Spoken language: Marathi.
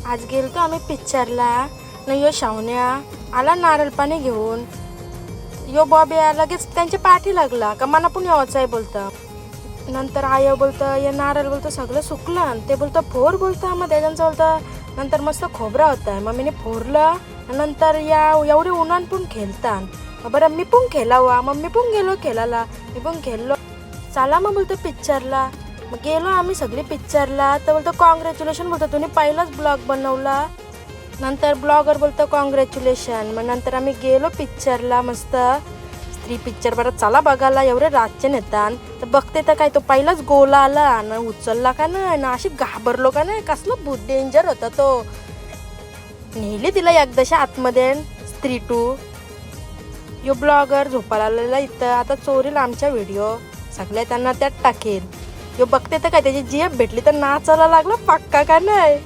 आज गेलतो आम्ही पिक्चरला न यो शावण्या आला नारळ पाणी घेऊन. यो बॉबी लगेच त्यांच्या पाठी लागला का मला पण यावंच आहे बोलतं. नंतर आय बोलतं या नारळ बोलतं सगळं सुकलं आणि ते बोलतं फोर बोलतं मग त्याच्याचं बोलतं. नंतर मस्त खोबरा होता मम्मीने फोरलं. नंतर या एवढे उन्हान पण खेळतात बरं मी पण खेळावा मग मी पण गेलो खेळायला. मी पण खेळलो चला मग बोलतो पिक्चरला. मग गेलो आम्ही सगळे पिक्चरला. तर बोलतो कॉंग्रॅच्युलेशन बोलतो तुम्ही पहिलाच ब्लॉग बनवला. नंतर ब्लॉगर बोलतो कॉंग्रॅच्युलेशन. मग नंतर आम्ही गेलो पिक्चरला मस्त स्त्री पिक्चर. बरं चला बघायला एवढे रातचे नेतात तर बघते तर काय तो पहिलाच गोला आला आणि उचलला का नाही ना अशी घाबरलो का नाही. कसलं भूत डेंजर होता तो. नेली तिला एकदाशी आतमध्ये स्त्री 2. यो ब्लॉगर झोपायला आलेला इथं आता चोरीला आमच्या व्हिडिओ सगळ्या त्यांना त्यात टाकेल. यो बघते तर काय त्याची जीभ भेटली तर नाचायला लागला पक्का का नाही.